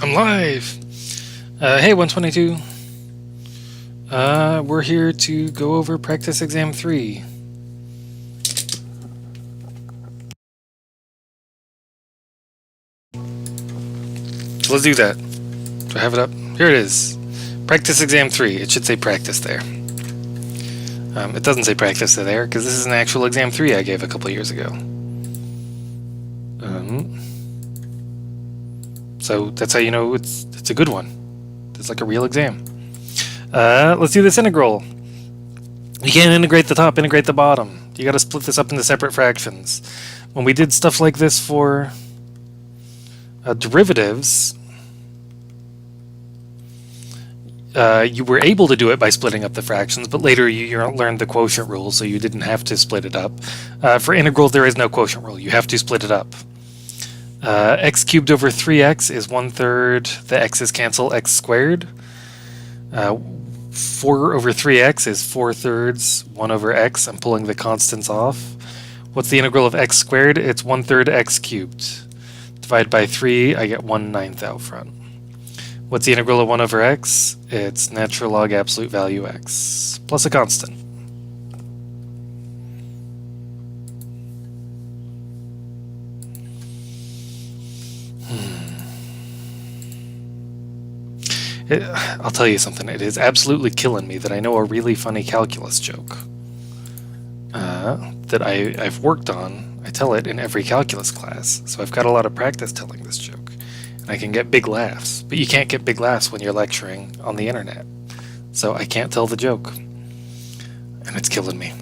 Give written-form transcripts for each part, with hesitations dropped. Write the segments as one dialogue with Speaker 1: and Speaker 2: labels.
Speaker 1: I'm live! Hey, 122. We're here to go over practice exam 3. So let's do that. Do I have it up? Here it is. Practice exam 3. It should say practice there. It doesn't say practice there because this is an actual exam 3 I gave a couple years ago. So that's how you know it's a good one. It's like a real exam. Let's do this integral. You can't integrate the top, integrate the bottom. You gotta split this up into separate fractions. When we did stuff like this for derivatives, you were able to do it by splitting up the fractions, but later you learned the quotient rule, so you didn't have to split it up. For integrals, there is no quotient rule. You have to split it up. X cubed over 3x is 1/3. The x's cancel, x squared. 4 over 3x is 4/3, 1 over x. I'm pulling the constants off. What's the integral of x squared? It's 1/3 x cubed. Divide by 3, I get 1/9 out front. What's the integral of 1 over x? It's natural log absolute value x, plus a constant. I'll tell you something, it is absolutely killing me that I know a really funny calculus joke that I've worked on. I tell it in every calculus class, so I've got a lot of practice telling this joke. And I can get big laughs, but you can't get big laughs when you're lecturing on the internet. So I can't tell the joke. And it's killing me.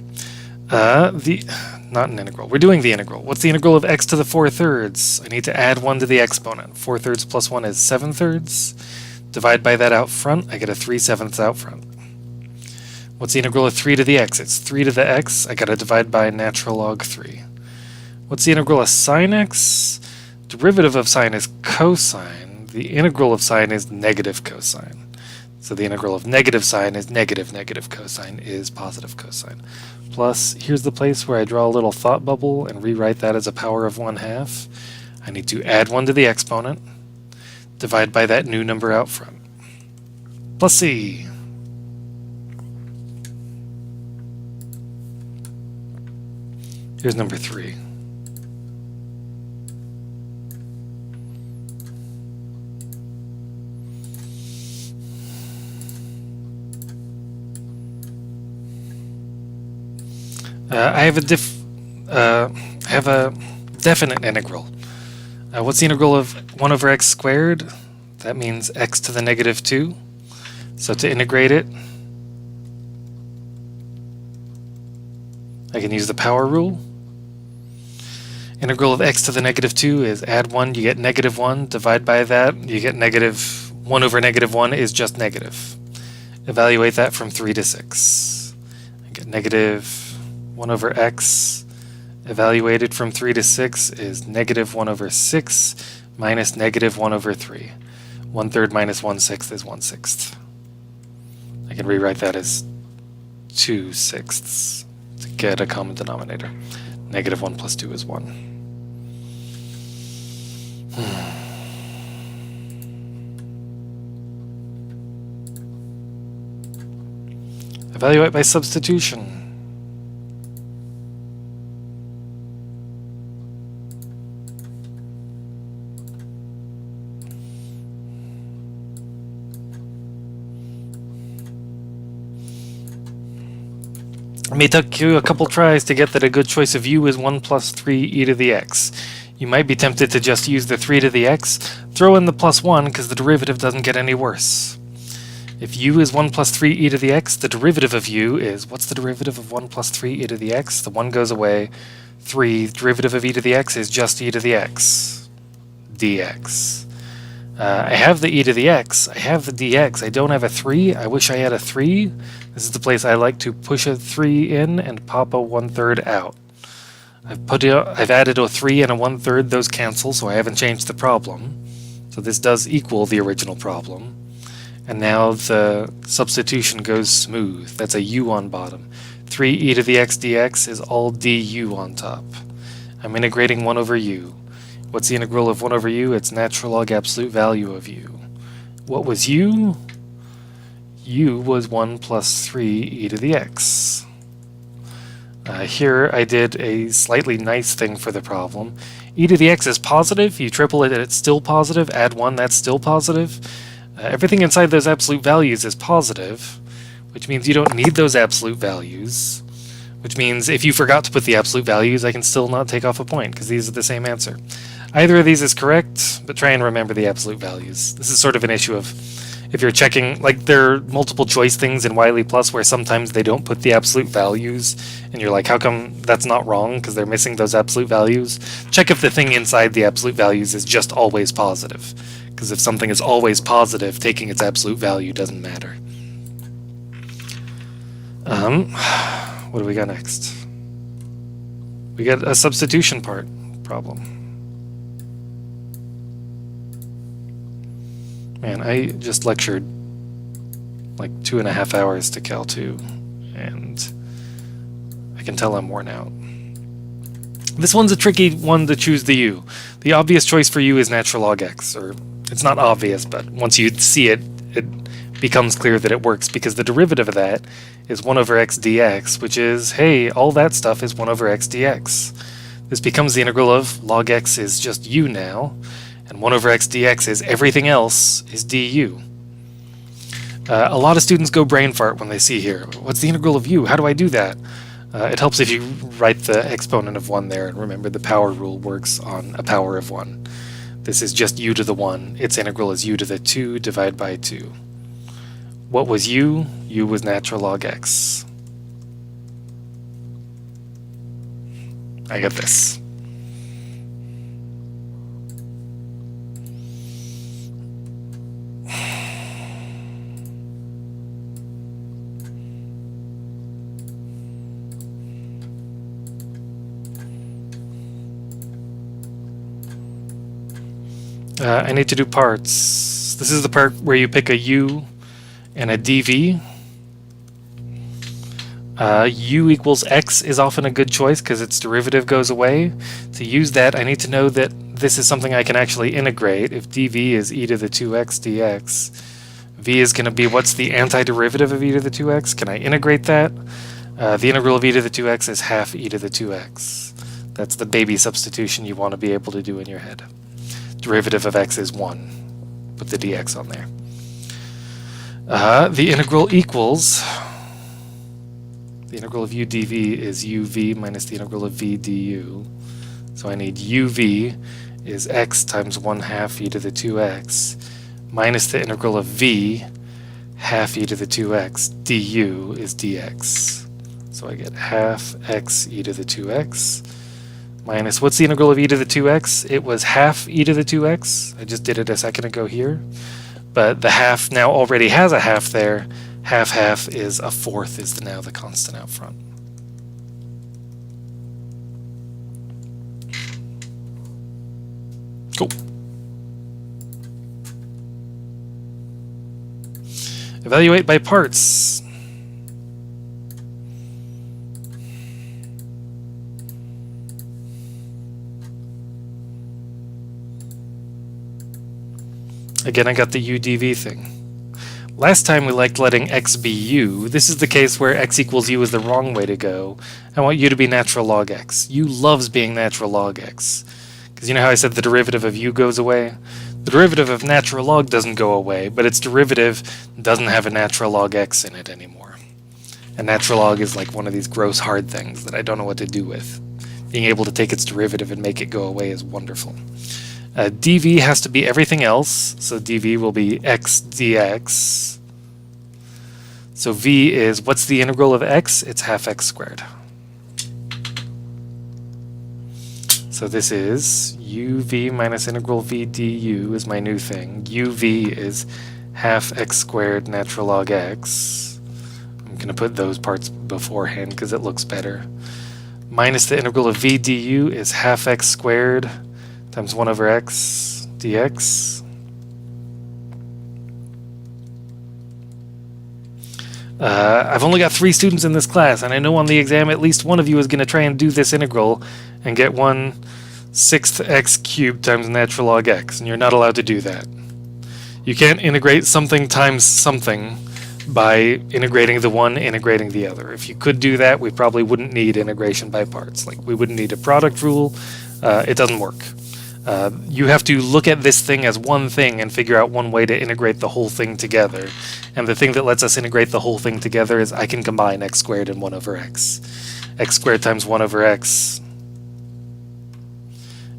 Speaker 1: Not an integral. We're doing the integral. What's the integral of x to the 4/3? I need to add 1 to the exponent. 4/3 plus 1 is 7/3. Divide by that out front, I get a 3/7 out front. What's the integral of 3 to the x? It's 3 to the x. I gotta divide by natural log 3. What's the integral of sine x? Derivative of sine is cosine. The integral of sine is negative cosine. So the integral of negative sine is negative cosine is positive cosine. Plus, here's the place where I draw a little thought bubble and rewrite that as a power of 1/2. I need to add 1 to the exponent, divide by that new number out front. Plus c. Here's number 3. I have a definite integral. What's the integral of 1 over x squared? That means x to the negative 2. So to integrate it, I can use the power rule. Integral of x to the negative 2 is add 1, you get negative 1. Divide by that, you get negative 1 over negative 1 is just negative. Evaluate that from 3 to 6. I get negative 1 over x. Evaluated from 3 to 6 is negative 1 over 6 minus negative 1 over 3. 1/3 minus 1/6 is 1/6. I can rewrite that as 2/6 to get a common denominator. Negative 1 plus 2 is 1. Evaluate by substitution. It may take you a couple tries to get that a good choice of u is 1 plus 3 e to the x. You might be tempted to just use the 3 to the x, throw in the plus 1 because the derivative doesn't get any worse. If u is 1 plus 3 e to the x, the derivative of u is, what's the derivative of 1 plus 3 e to the x? The 1 goes away. 3, derivative of e to the x is just e to the x, dx. I have the e to the x, I have the dx, I don't have a 3, I wish I had a 3. This is the place I like to push a 3 in and pop a 1/3 out. I've added a 3 and a 1/3, those cancel, so I haven't changed the problem. So this does equal the original problem. And now the substitution goes smooth. That's a u on bottom. 3 e to the x dx is all du on top. I'm integrating 1 over u. What's the integral of 1 over u? It's natural log absolute value of u. What was u? U was 1 plus 3 e to the x. Here I did a slightly nice thing for the problem. E to the x is positive. You triple it and it's still positive. Add 1, that's still positive. Everything inside those absolute values is positive, which means you don't need those absolute values. Which means if you forgot to put the absolute values, I can still not take off a point, because these are the same answer. Either of these is correct, but try and remember the absolute values. This is sort of an issue of if you're checking, like there are multiple choice things in Wiley Plus where sometimes they don't put the absolute values, and you're like, how come that's not wrong? Because they're missing those absolute values. Check if the thing inside the absolute values is just always positive. Because if something is always positive, taking its absolute value doesn't matter. What do we got next? We got a substitution part problem. Man, I just lectured like 2.5 hours to Cal 2, and I can tell I'm worn out. This one's a tricky one to choose the u. The obvious choice for u is natural log x, or it's not obvious, but once you see it, it becomes clear that it works, because the derivative of that is 1 over x dx, which is, hey, all that stuff is 1 over x dx. This becomes the integral of log x is just u now, and 1 over x dx is everything else is du. A lot of students go brain fart when they see here, what's the integral of u? How do I do that? It helps if you write the exponent of 1 there, and remember the power rule works on a power of 1. This is just u to the 1. Its integral is u to the 2 divided by 2. What was u? U was natural log x. I get this. I need to do parts. This is the part where you pick a u and a dv. U equals x is often a good choice because its derivative goes away. To use that, I need to know that this is something I can actually integrate. If dv is e to the 2x dx, v is going to be what's the antiderivative of e to the 2x? Can I integrate that? The integral of e to the 2x is half e to the 2x. That's the baby substitution you want to be able to do in your head. Derivative of x is 1. Put the dx on there. The integral equals, the integral of u dv is uv minus the integral of v du. So I need uv is x times 1/2 e to the 2x minus the integral of v half e to the 2x du is dx. So I get half x e to the 2x minus, what's the integral of e to the 2x? It was half e to the 2x. I just did it a second ago here. But the half now already has a half there. Half is a fourth is now the constant out front. Cool. Evaluate by parts. Again, I got the udv thing. Last time we liked letting x be u. This is the case where x equals u is the wrong way to go. I want u to be natural log x. U loves being natural log x. Because you know how I said the derivative of u goes away? The derivative of natural log doesn't go away, but its derivative doesn't have a natural log x in it anymore. And natural log is like one of these gross hard things that I don't know what to do with. Being able to take its derivative and make it go away is wonderful. dv has to be everything else, so dv will be x dx. So v is, what's the integral of x? It's half x squared. So this is uv minus integral v du is my new thing. uv is half x squared natural log x. I'm going to put those parts beforehand because it looks better. Minus the integral of v du is half x squared times 1 over x dx. I've only got 3 students in this class, and I know on the exam at least one of you is going to try and do this integral and get 1 sixth x cubed times natural log x, and you're not allowed to do that. You can't integrate something times something by integrating the one, integrating the other. If you could do that, we probably wouldn't need integration by parts. Like, we wouldn't need a product rule. It doesn't work. You have to look at this thing as one thing and figure out one way to integrate the whole thing together. And the thing that lets us integrate the whole thing together is I can combine x squared and 1 over x. X squared times 1 over x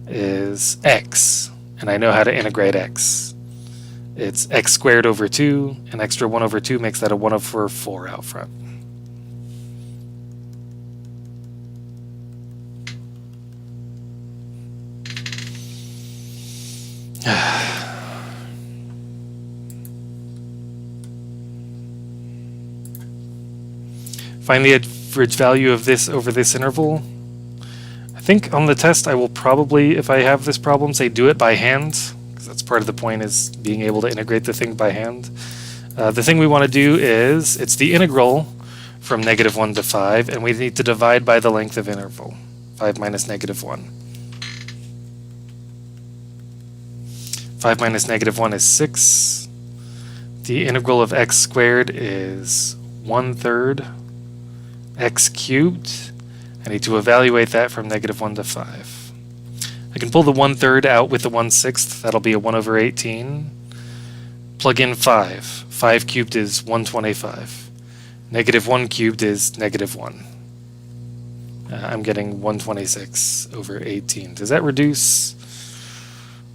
Speaker 1: is x, and I know how to integrate x. It's x squared over 2, an extra 1 over 2 makes that a 1 over 4 out front. Find the average value of this over this interval. I think on the test I will probably, if I have this problem, say do it by hand. That's part of the point, is being able to integrate the thing by hand. The thing we want to do is, it's the integral from -1 to 5, and we need to divide by the length of interval. 5 minus -1. 5 minus -1 is 6. The integral of x squared is 1/3 x cubed. I need to evaluate that from -1 to 5. I can pull the 1/3 out with the 1/6. That'll be a 1 over 18. Plug in 5. 5 cubed is 125. -1 cubed is -1. I'm getting 126 over 18. Does that reduce?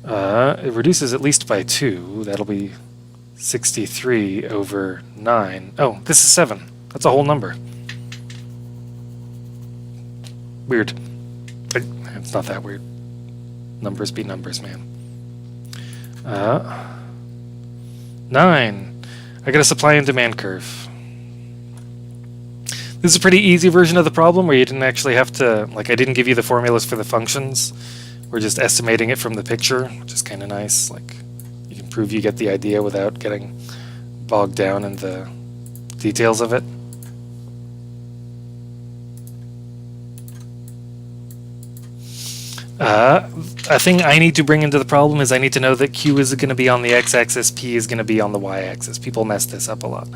Speaker 1: It reduces at least by 2. That'll be 63 over 9. Oh, this is 7. That's a whole number. Weird. It's not that weird. Numbers be numbers, man. 9. I got a supply and demand curve. This is a pretty easy version of the problem where you didn't actually have to, like, I didn't give you the formulas for the functions. We're just estimating it from the picture, which is kind of nice. Like, you can prove you get the idea without getting bogged down in the details of it. A thing I need to bring into the problem is I need to know that Q is going to be on the x-axis, P is going to be on the y-axis. People mess this up a lot.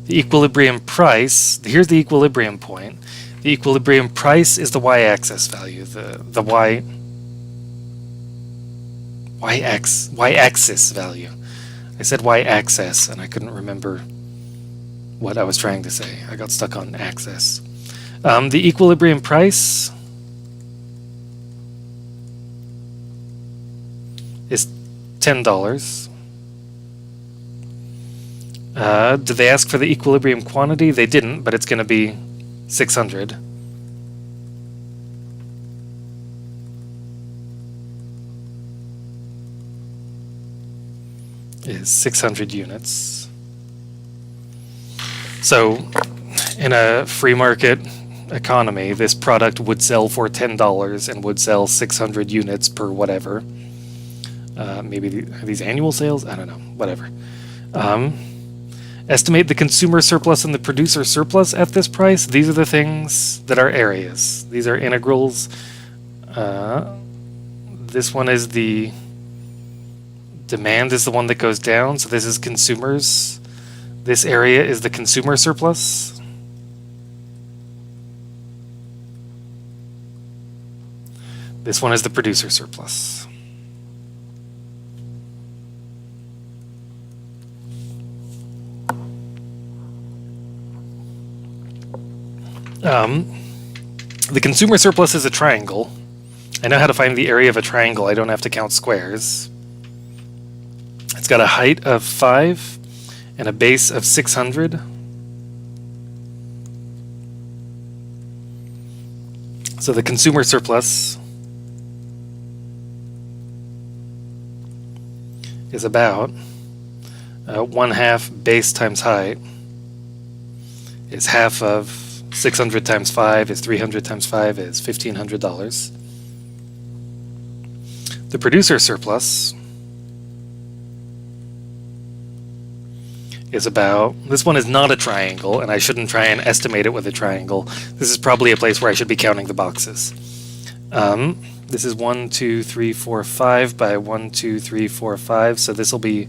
Speaker 1: The equilibrium price, here's the equilibrium point. The equilibrium price is the y-axis value, the y-axis value. I said y-axis and I couldn't remember what I was trying to say. I got stuck on axis. The equilibrium price is $10. Did they ask for the equilibrium quantity? They didn't, but it's going to be 600. Is 600 units. So, in a free market economy, this product would sell for $10 and would sell 600 units per whatever. Maybe are these annual sales? I don't know. Whatever. Estimate the consumer surplus and the producer surplus at this price. These are the things that are areas. These are integrals. This one is the demand is the one that goes down. So this is consumers. This area is the consumer surplus. This one is the producer surplus. The consumer surplus is a triangle. I know how to find the area of a triangle. I don't have to count squares. It's got a height of 5 and a base of 600. So the consumer surplus is about 1/2 base times height is half of 600 times 5 is 300 times 5 is $1,500. The producer surplus is about, this one is not a triangle, and I shouldn't try and estimate it with a triangle. This is probably a place where I should be counting the boxes. This is 1, 2, 3, 4, 5 by 1, 2, 3, 4, 5. So this will be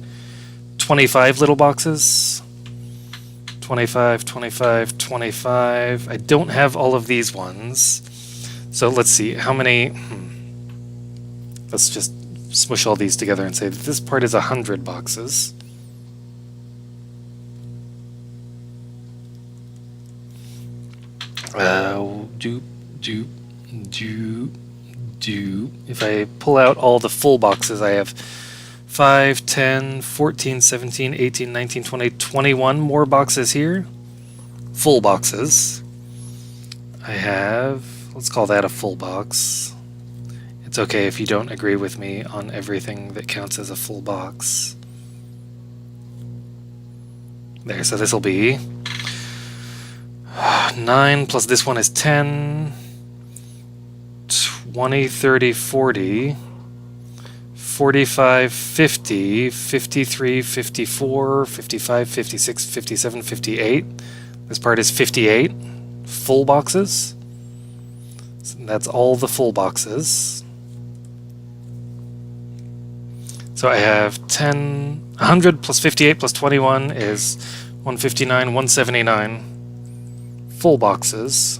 Speaker 1: 25 little boxes. 25, 25, 25. I don't have all of these ones. So let's see, how many... Let's just smush all these together and say that this part is 100 boxes. If I pull out all the full boxes, I have 5, 10, 14, 17, 18, 19, 20, 21 more boxes here. Full boxes. I have, let's call that a full box. It's okay if you don't agree with me on everything that counts as a full box. There, so this will be 9 plus this one is 10, 20, 30, 40, 45, 50, 53, 54, 55, 56, 57, 58. This part is 58 full boxes. So that's all the full boxes. So I have 100 plus 58 plus 21 is 159, 179 full boxes.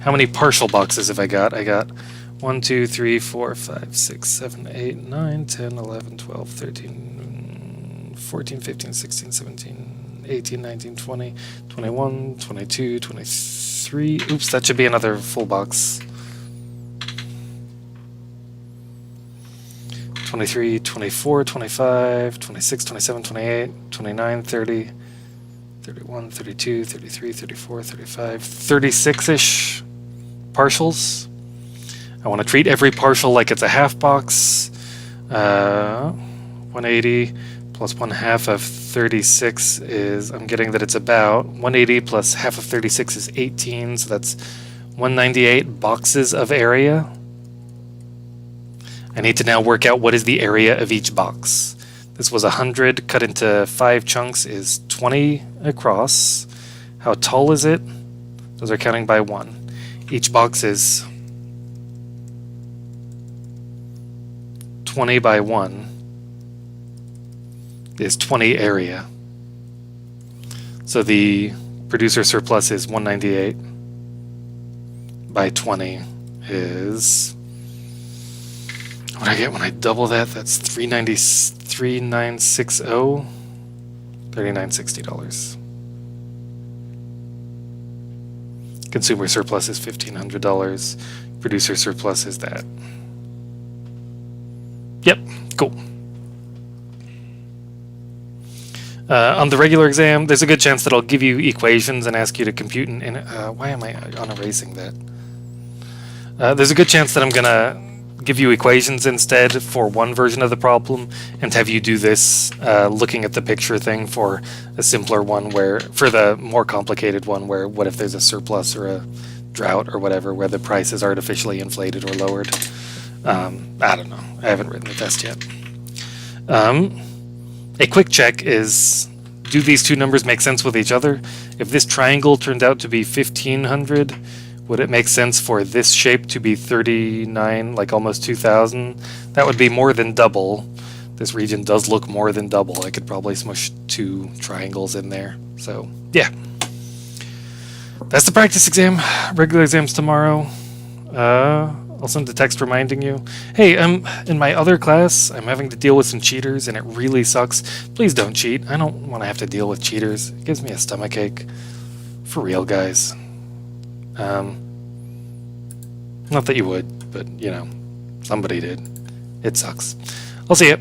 Speaker 1: How many partial boxes have I got? I got 1, 2, 3, 4, 5, 6, 7, 8, 9, 10, 11, 12, 13, 14, 15, 16, 17, 18, 19, 20, 21, 22, 23. Oops, that should be another full box. 23, 24, 25, 26, 27, 28, 29, 30, 31, 32, 33, 34, 35, 36-ish partials. I want to treat every partial like it's a half box. 180 plus 1/2 of 36 is, I'm getting that it's about 180 plus half of 36 is 18, so that's 198 boxes of area. I need to now work out what is the area of each box. This was 100 cut into 5 chunks is 20 across. How tall is it? Those are counting by 1. Each box is 20 by 1 is 20 area. So the producer surplus is 198 by 20 is... What do I get when I double that? That's $3,960, $3,960. Consumer surplus is $1,500. Producer surplus is that. Yep, cool. On the regular exam, there's a good chance that I'll give you equations and ask you to compute and why am I on erasing that? There's a good chance that I'm gonna give you equations instead for one version of the problem and have you do this looking at the picture thing for a simpler one, where for the more complicated one where what if there's a surplus or a drought or whatever where the price is artificially inflated or lowered. I don't know, I haven't written the test yet. A quick check is, do these two numbers make sense with each other? If this triangle turned out to be 1500, would it make sense for this shape to be 39, like almost 2000? That would be more than double. This region does look more than double. I could probably smush 2 triangles in there. So, yeah. That's the practice exam. Regular exams tomorrow. I'll send a text reminding you. Hey, in my other class, I'm having to deal with some cheaters, and it really sucks. Please don't cheat. I don't want to have to deal with cheaters. It gives me a stomachache. For real, guys. Not that you would, but, you know, somebody did. It sucks. I'll see you.